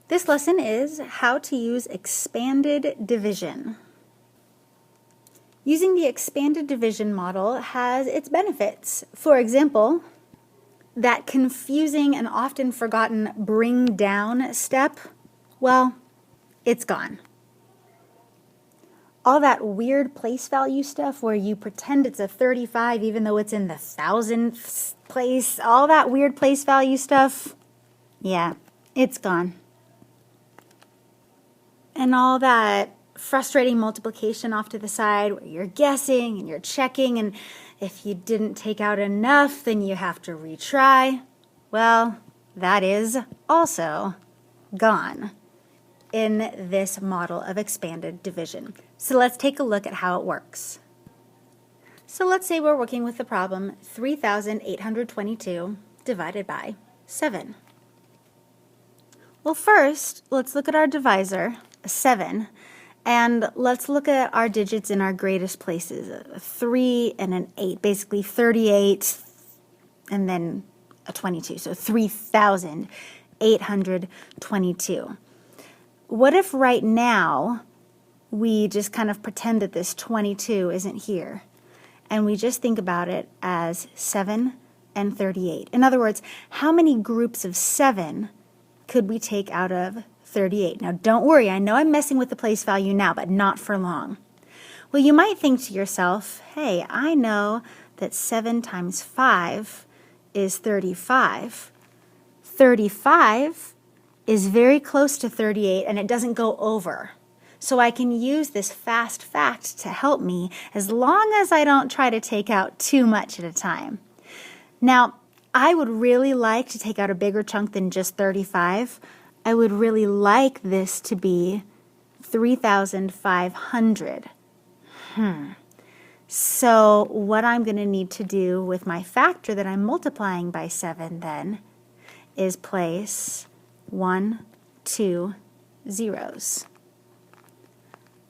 This lesson is how to use expanded division. Using the expanded division model has its benefits. For example, that confusing and often forgotten bring down step, well, it's gone. All that weird place value stuff where you pretend it's a 35 even though it's in the 1000th place, all that weird place value stuff, yeah, it's gone. And all that frustrating multiplication off to the side where you're guessing and you're checking, and if you didn't take out enough, then you have to retry. Well, that is also gone in this model of expanded division. So let's take a look at how it works. So let's say we're working with the problem 3,822 divided by 7. Well, first, let's look at our divisor, 7, and let's look at our digits in our greatest places, a 3 and an 8, basically 38 and then a 22, so 3,822. What if right now we just kind of pretend that this 22 isn't here, and we just think about it as 7 and 38? In other words, how many groups of 7 could we take out of 38? Now don't worry, I know I'm messing with the place value now, but not for long. Well, you might think to yourself, hey, I know that 7 times 5 is 35. 35 is very close to 38 and it doesn't go over. So I can use this fast fact to help me as long as I don't try to take out too much at a time. Now, I would really like to take out a bigger chunk than just 35. I would really like this to be 3,500. So what I'm going to need to do with my factor that I'm multiplying by 7 then is place 1, 2 zeros.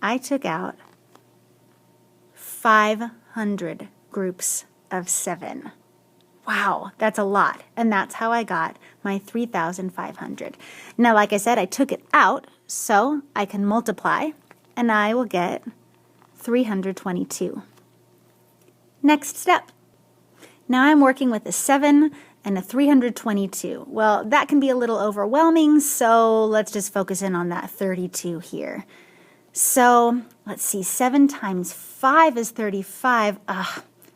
I took out 500 groups of 7. Wow, that's a lot. And that's how I got my 3,500. Now, like I said, I took it out, so I can multiply, and I will get 322. Next step. Now I'm working with a 7 and a 322. Well, that can be a little overwhelming, so let's just focus in on that 32 here. So, let's see, 7 times 5 is 35.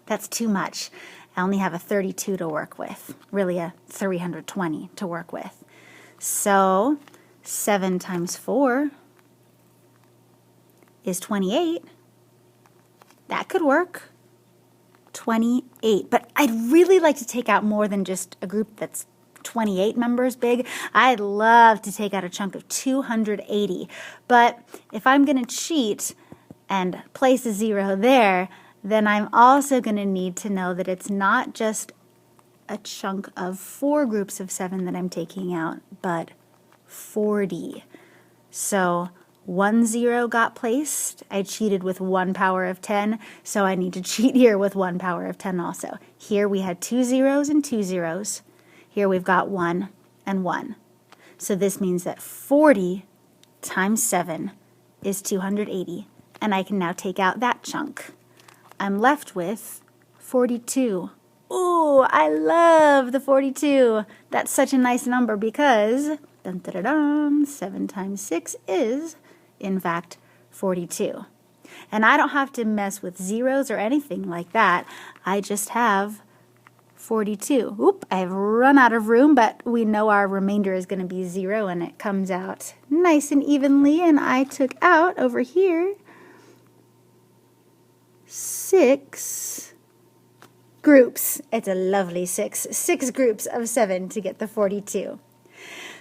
That's too much. I only have a 32 to work with, really a 320 to work with. So 7 times 4 is 28. That could work. 28. But I'd really like to take out more than just a group that's 28 members big. I'd love to take out a chunk of 280. But if I'm going to cheat and place a 0 there, then I'm also going to need to know that it's not just a chunk of 4 groups of 7 that I'm taking out, but 40. So 1 0 got placed. I cheated with 1 power of 10, so I need to cheat here with 1 power of 10 also. Here we had 2 zeros and 2 zeros. Here we've got 1 and 1. So this means that 40 times 7 is 280, and I can now take out that chunk. I'm left with 42. Ooh, I love the 42. That's such a nice number because 7 times 6 is, in fact, 42. And I don't have to mess with zeros or anything like that. I just have 42. Oop, I've run out of room, but we know our remainder is going to be 0, and it comes out nice and evenly. And I took out over here 6 groups. It's a lovely 6. 6 groups of 7 to get the 42.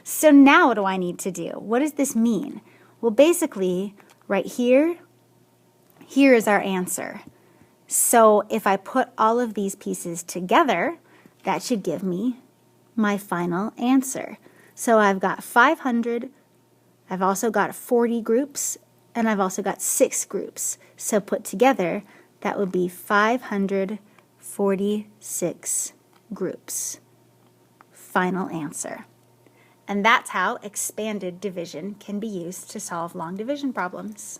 So now what do I need to do? What does this mean? Well, basically, right here is our answer. So if I put all of these pieces together, that should give me my final answer. So I've got 500, I've also got 40 groups, and I've also got 6 groups. So put together, that would be 546 groups. Final answer. And that's how expanded division can be used to solve long division problems.